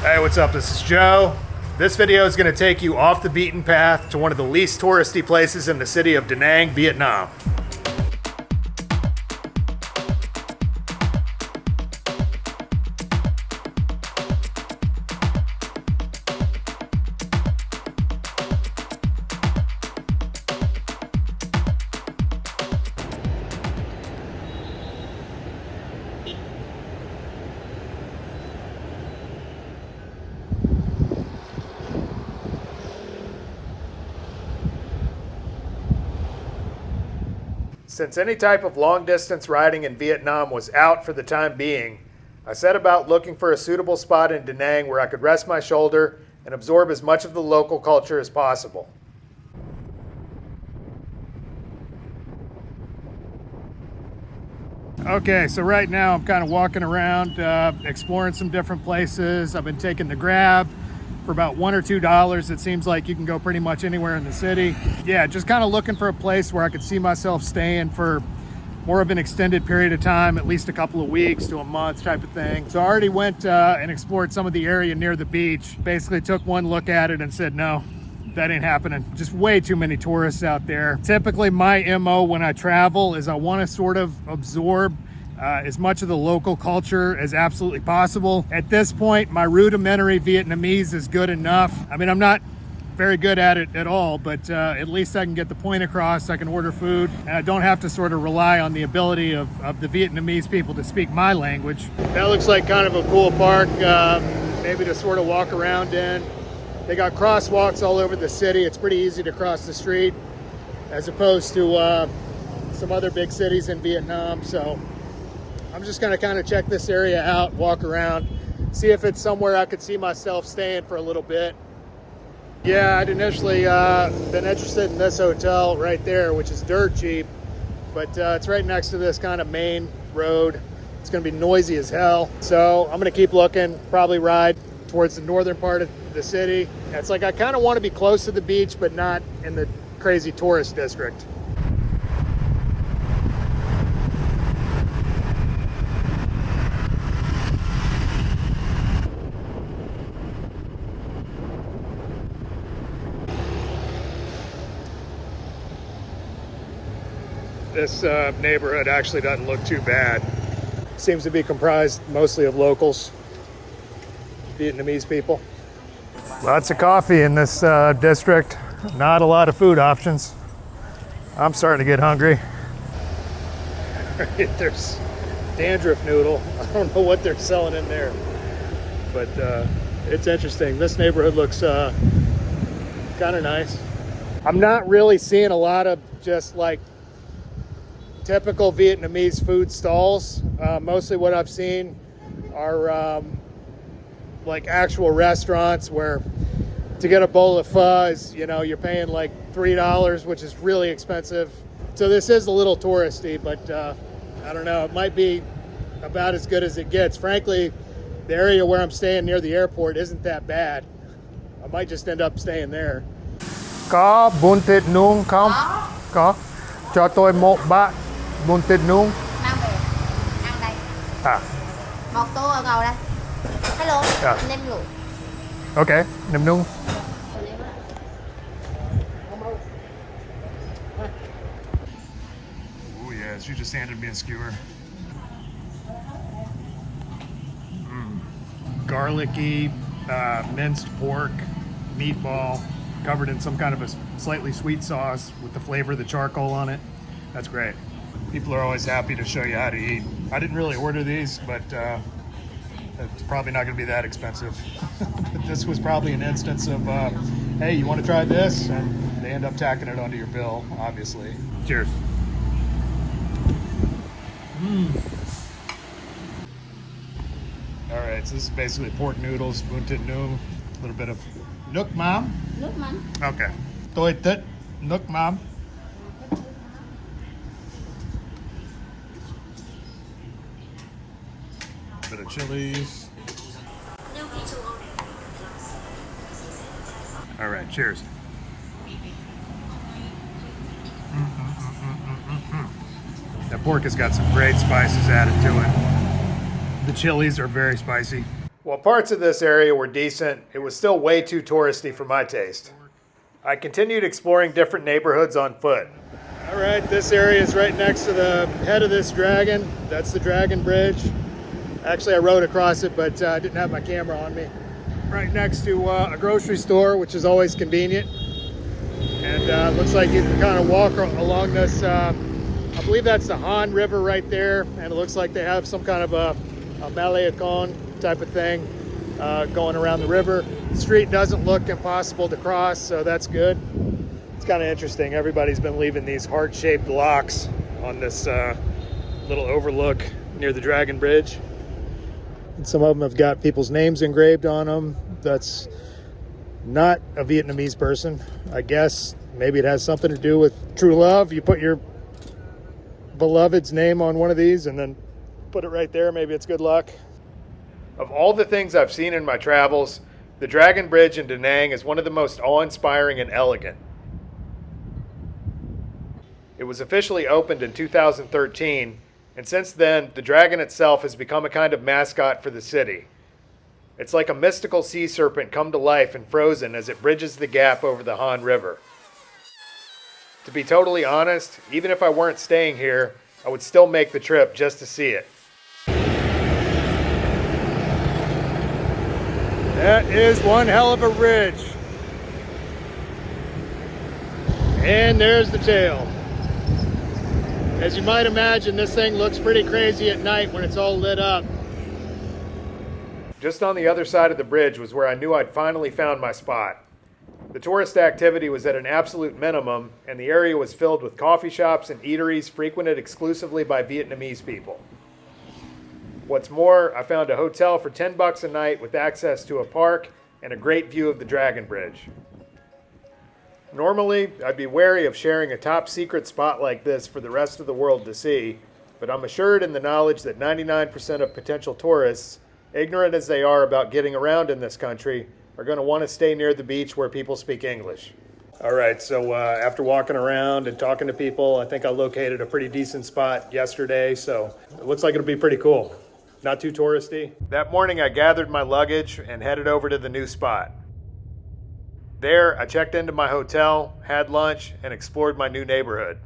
Hey, what's up? This is Joe. This video is going to take you off the beaten path to one of the least touristy places in the city of Da Nang, Vietnam. Since any type of long-distance riding in Vietnam was out for the time being, I set about looking for a suitable spot in Da Nang where I could rest my shoulder and absorb as much of the local culture as possible. Okay, so right now I'm kind of walking around, exploring some different places. I've been taking the Grab for about $1 or $2. It seems like you can go pretty much anywhere in the city. Yeah, just kind of looking for a place where I could see myself staying for more of an extended period of time, at least a couple of weeks to a month type of thing. So I already went and explored some of the area near the beach. Basically took one look at it and said, no, that ain't happening. Just way too many tourists out there. Typically my MO when I travel is I want to sort of absorb as much of the local culture as absolutely possible. At this point, my rudimentary Vietnamese is good enough. I mean, I'm not very good at it at all, but at least I can get the point across. I can order food, and I don't have to sort of rely on the ability of the Vietnamese people to speak my language. That looks like kind of a cool park, maybe to sort of walk around in. They got crosswalks all over the city. It's pretty easy to cross the street as opposed to some other big cities in Vietnam. So I'm just gonna kind of check this area out, walk around, see if it's somewhere I could see myself staying for a little bit. Yeah, I'd initially been interested in this hotel right there, which is dirt cheap, but it's right next to this kind of main road. It's gonna be noisy as hell. So I'm gonna keep looking, probably ride towards the northern part of the city. It's like I kind of want to be close to the beach, but not in the crazy tourist district. This neighborhood actually doesn't look too bad. Seems to be comprised mostly of locals, Vietnamese people. Lots of coffee in this district. Not a lot of food options. I'm starting to get hungry. There's dandruff noodle. I don't know what they're selling in there, but it's interesting. This neighborhood looks kind of nice. I'm not really seeing a lot of just like typical Vietnamese food stalls. Mostly what I've seen are like actual restaurants where to get a bowl of pho is, you know, you're paying like $3, which is really expensive. So this is a little touristy, but I don't know, it might be about as good as it gets. Frankly, the area where I'm staying near the airport isn't that bad. I might just end up staying there. Có bún thịt nướng không? Có. Cho tôi một bát bún thịt nướng. Mang về ăn đây. À. Một tô ở ngầu đây. Hello. Yeah. Nem luộc. Okay, nem nướng. Oh yeah, she just handed me a skewer. Garlicky, minced pork, meatball, covered in some kind of a slightly sweet sauce with the flavor of the charcoal on it. That's great. People are always happy to show you how to eat. I didn't really order these, but it's probably not going to be that expensive. This was probably an instance of, hey, you want to try this? And they end up tacking it onto your bill, obviously. Cheers. All right, so this is basically pork noodles, bún thịt nướng, a little bit of nước mắm. Nước mắm. Okay. Tôi thích nước mắm. Bit of chilies. All right, cheers. That pork has got some great spices added to it. The chilies are very spicy. While parts of this area were decent, it was still way too touristy for my taste. I continued exploring different neighborhoods on foot. All right, this area is right next to the head of this dragon. That's the Dragon Bridge. Actually, I rode across it, but I didn't have my camera on me. Right next to a grocery store, which is always convenient. And looks like you can kind of walk along this, I believe that's the Han River right there. And it looks like they have some kind of a Malecon type of thing going around the river. The street doesn't look impossible to cross, so that's good. It's kind of interesting. Everybody's been leaving these heart-shaped locks on this little overlook near the Dragon Bridge. And some of them have got people's names engraved on them. That's not a Vietnamese person. I guess maybe it has something to do with true love. You put your beloved's name on one of these and then put it right there. Maybe it's good luck. Of all the things I've seen in my travels, the Dragon Bridge in Da Nang is one of the most awe-inspiring and elegant. It was officially opened in 2013, and since then, the dragon itself has become a kind of mascot for the city. It's like a mystical sea serpent come to life and frozen as it bridges the gap over the Han River. To be totally honest, even if I weren't staying here, I would still make the trip just to see it. That is one hell of a ridge. And there's the tail. As you might imagine, this thing looks pretty crazy at night when it's all lit up. Just on the other side of the bridge was where I knew I'd finally found my spot. The tourist activity was at an absolute minimum, and the area was filled with coffee shops and eateries frequented exclusively by Vietnamese people. What's more, I found a hotel for $10 a night with access to a park and a great view of the Dragon Bridge. Normally, I'd be wary of sharing a top secret spot like this for the rest of the world to see, but I'm assured in the knowledge that 99% of potential tourists, ignorant as they are about getting around in this country, are going to want to stay near the beach where people speak English. All right, so after walking around and talking to people, I think I located a pretty decent spot yesterday, so it looks like it'll be pretty cool. Not too touristy. That morning, I gathered my luggage and headed over to the new spot. There, I checked into my hotel, had lunch, and explored my new neighborhood.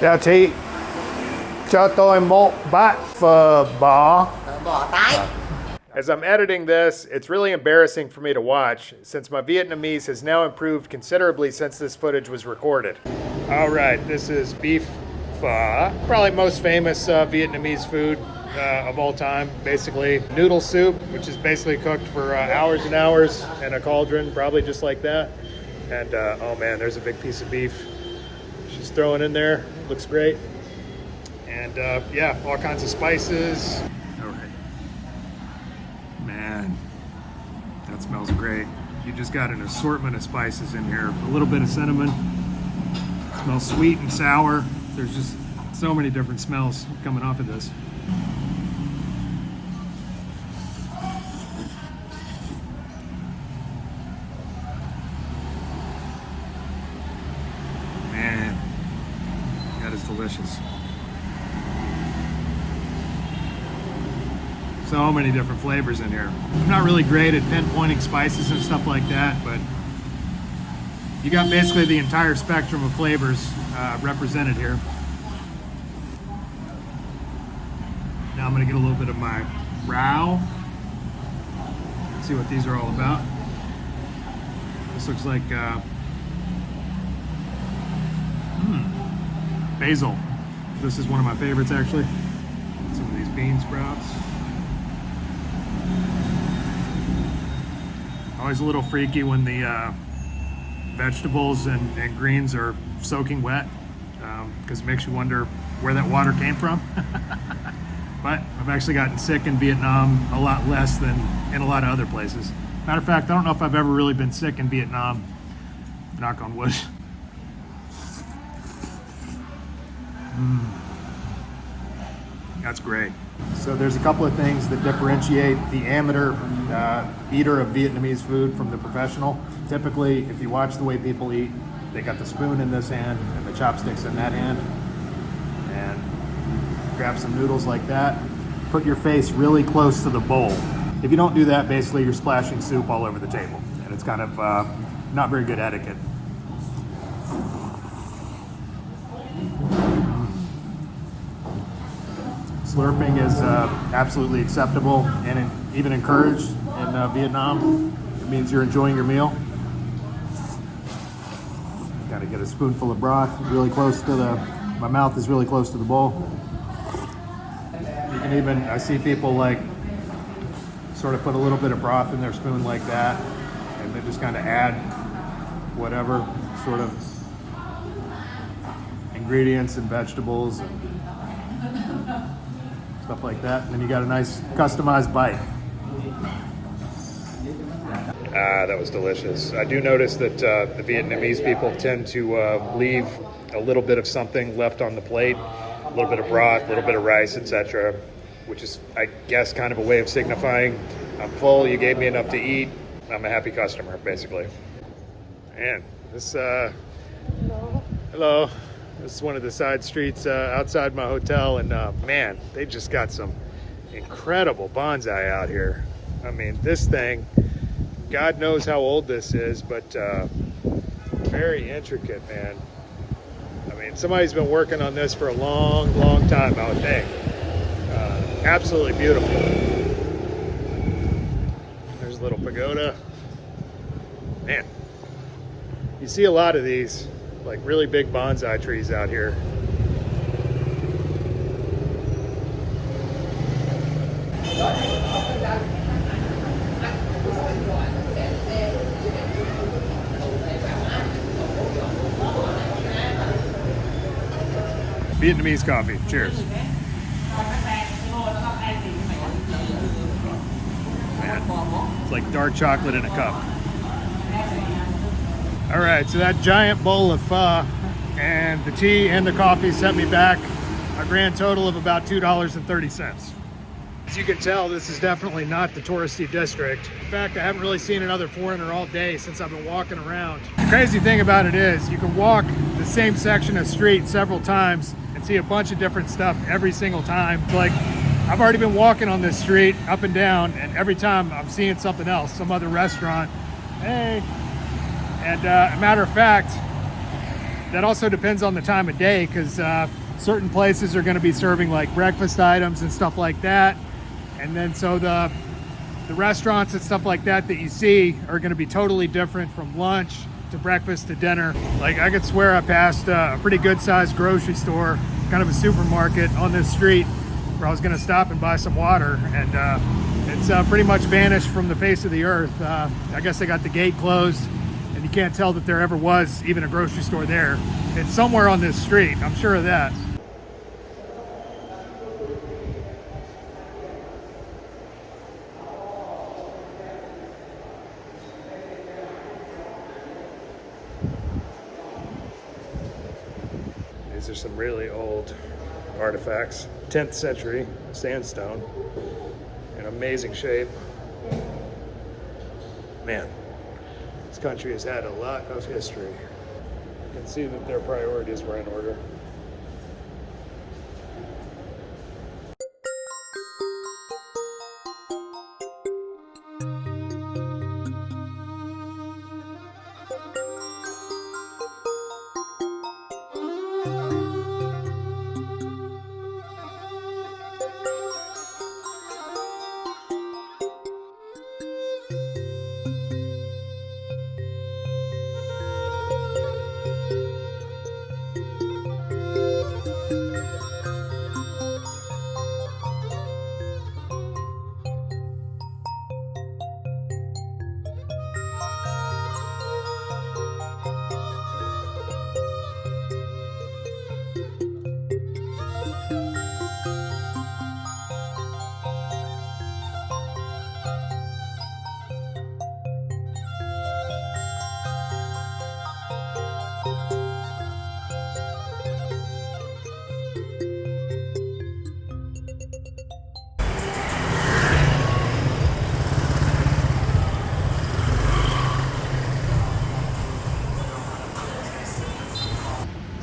Chào chị, cho tôi một bát phở bò. Bò tái. As I'm editing this, it's really embarrassing for me to watch, since my Vietnamese has now improved considerably since this footage was recorded. All right, this is beef pho, probably most famous Vietnamese food of all time. Basically, noodle soup, which is basically cooked for hours and hours in a cauldron, probably just like that. And oh man, there's a big piece of beef she's throwing in there. Looks great. And yeah, all kinds of spices. All right. Man, that smells great. You just got an assortment of spices in here. A little bit of cinnamon. Smells sweet and sour. There's just so many different smells coming off of this. Man, that is delicious. So many different flavors in here. I'm not really great at pinpointing spices and stuff like that, but you got basically the entire spectrum of flavors represented here. Now I'm gonna get a little bit of my rao. Let's see what these are all about. This looks like basil. This is one of my favorites actually. Some of these bean sprouts. Always a little freaky when the vegetables and greens are soaking wet, because it makes you wonder where that water came from. But I've actually gotten sick in Vietnam a lot less than in a lot of other places. Matter of fact, I don't know if I've ever really been sick in Vietnam, knock on wood. That's great. So there's a couple of things that differentiate the amateur eater of Vietnamese food from the professional. Typically, if you watch the way people eat, they got the spoon in this hand and the chopsticks in that hand. And grab some noodles like that. Put your face really close to the bowl. If you don't do that, basically you're splashing soup all over the table. And it's kind of not very good etiquette. Slurping is absolutely acceptable and even encouraged in Vietnam. It means you're enjoying your meal. Got to get a spoonful of broth really close to my mouth is really close to the bowl. You can even, I see people like sort of put a little bit of broth in their spoon like that, and then just kind of add whatever sort of ingredients and vegetables and stuff like that, and then you got a nice customized bite. That was delicious. I do notice that the Vietnamese people tend to leave a little bit of something left on the plate, a little bit of broth, a little bit of rice, etc., which is, I guess, kind of a way of signifying, I'm full, you gave me enough to eat, I'm a happy customer, basically. Man, this, hello. This is one of the side streets outside my hotel, and man, they just got some incredible bonsai out here. I mean, this thing, God knows how old this is, but very intricate, man. I mean, somebody's been working on this for a long, long time, I would think. Absolutely beautiful. There's a little pagoda. Man, you see a lot of these, like really big bonsai trees out here. Vietnamese coffee. Cheers. Man, it's like dark chocolate in a cup. All right, so that giant bowl of pho and the tea and the coffee sent me back a grand total of about $2.30. As you can tell, this is definitely not the touristy district. In fact, I haven't really seen another foreigner all day since I've been walking around. The crazy thing about it is you can walk the same section of street several times and see a bunch of different stuff every single time. Like, I've already been walking on this street up and down, and every time I'm seeing something else, some other restaurant. Hey. And a matter of fact, that also depends on the time of day, because certain places are going to be serving like breakfast items and stuff like that. And then so the restaurants and stuff like that you see are going to be totally different from lunch to breakfast to dinner. Like, I could swear I passed a pretty good sized grocery store, kind of a supermarket on this street, where I was going to stop and buy some water, and it's pretty much vanished from the face of the earth. I guess they got the gate closed, and you can't tell that there ever was even a grocery store there. It's somewhere on this street, I'm sure of that. These are some really old artifacts, 10th century sandstone, in amazing shape. Man, this country has had a lot of history. You can see that their priorities were in order.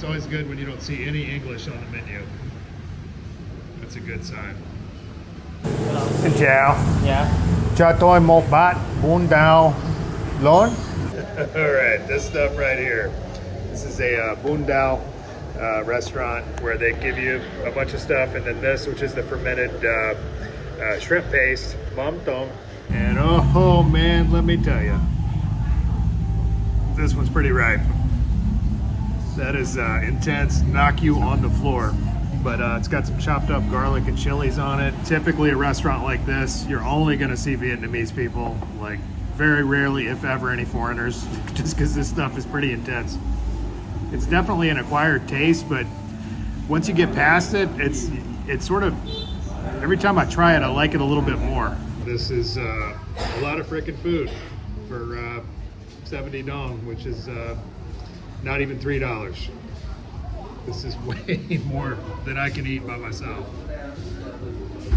always good when you don't see any English on the menu. That's a good sign. Xin chào. Dạ. Cho tôi một bát bún đào lớn. All right, this stuff right here. This is a bún đào restaurant where they give you a bunch of stuff, and then this, which is the fermented shrimp paste, mom tom. And oh man, let me tell you, this one's pretty ripe. That is intense, knock you on the floor. But it's got some chopped up garlic and chilies on it. Typically a restaurant like this, you're only gonna see Vietnamese people, like very rarely, if ever, any foreigners, just because this stuff is pretty intense. It's definitely an acquired taste, but once you get past it, it's sort of, every time I try it, I like it a little bit more. This is a lot of frickin' food for 70 dong, which is not even $3. This is way more than I can eat by myself.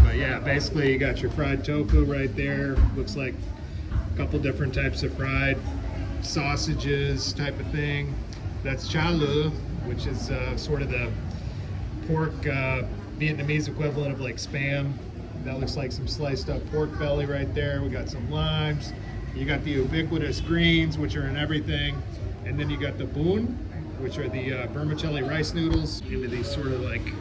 But yeah, basically you got your fried tofu right there. Looks like a couple different types of fried sausages type of thing. That's cha lu, which is sort of the pork Vietnamese equivalent of like Spam. That looks like some sliced up pork belly right there. We got some limes. You got the ubiquitous greens, which are in everything. And then you got the bún, which are the vermicelli rice noodles into these sort of like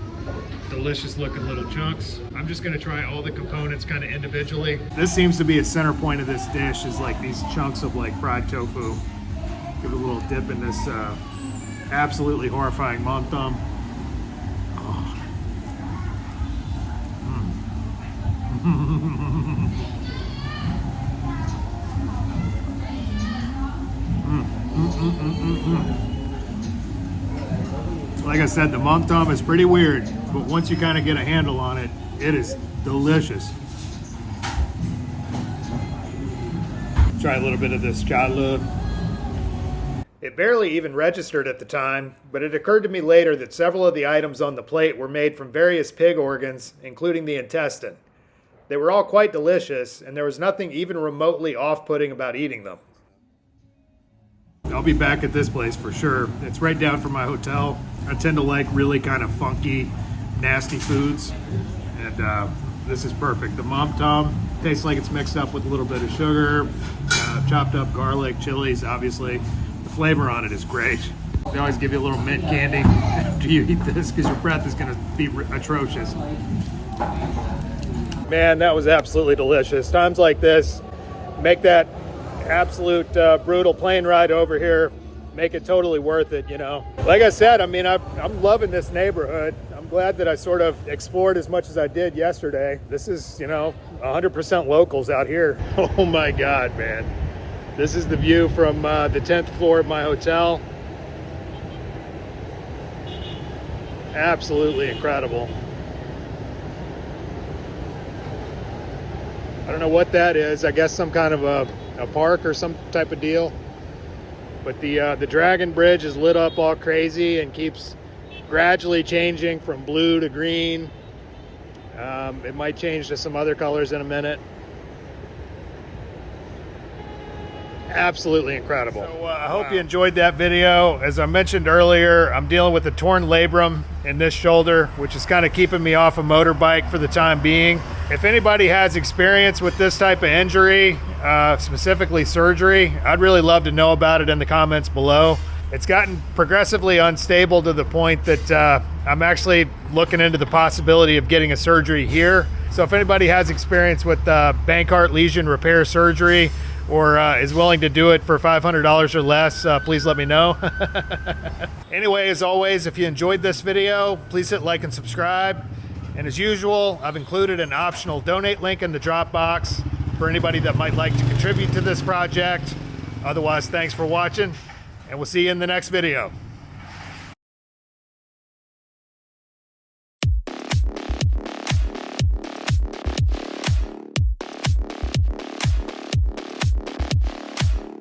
delicious looking little chunks. I'm just gonna try all the components kind of individually. This seems to be a center point of this dish, is like these chunks of like fried tofu. Give it a little dip in this absolutely horrifying mom thumb. Oh. Like I said, the mom thumb is pretty weird, but once you kind of get a handle on it, it is delicious. Try a little bit of this cha lu. It barely even registered at the time, but it occurred to me later that several of the items on the plate were made from various pig organs, including the intestine. They were all quite delicious, and there was nothing even remotely off-putting about eating them. I'll be back at this place for sure. It's right down from my hotel. I tend to like really kind of funky, nasty foods, and this is perfect. The mom tom tastes like it's mixed up with a little bit of sugar, chopped up garlic, chilies, obviously. The flavor on it is great. They always give you a little mint candy after you eat this because your breath is going to be atrocious. Man, that was absolutely delicious. Times like this, make that absolute brutal plane ride over here, make it totally worth it, you know. Like I said, I mean, I'm loving this neighborhood. I'm glad that I sort of explored as much as I did yesterday. This is, you know, 100% locals out here. Oh my God, man. This is the view from the 10th floor of my hotel. Absolutely incredible. I don't know what that is. I guess some kind of a park or some type of deal. But the Dragon Bridge is lit up all crazy and keeps gradually changing from blue to green. It might change to some other colors in a minute. Absolutely incredible. So I hope you enjoyed that video. As I mentioned earlier, I'm dealing with a torn labrum in this shoulder, which is kind of keeping me off a motorbike for the time being. If anybody has experience with this type of injury, specifically surgery, I'd really love to know about it in the comments below. It's gotten progressively unstable to the point that I'm actually looking into the possibility of getting a surgery here. So if anybody has experience with Bankart lesion repair surgery, or is willing to do it for $500 or less, please let me know. Anyway, as always, if you enjoyed this video, please hit like and subscribe. And as usual, I've included an optional donate link in the drop box for anybody that might like to contribute to this project. Otherwise, thanks for watching, and we'll see you in the next video.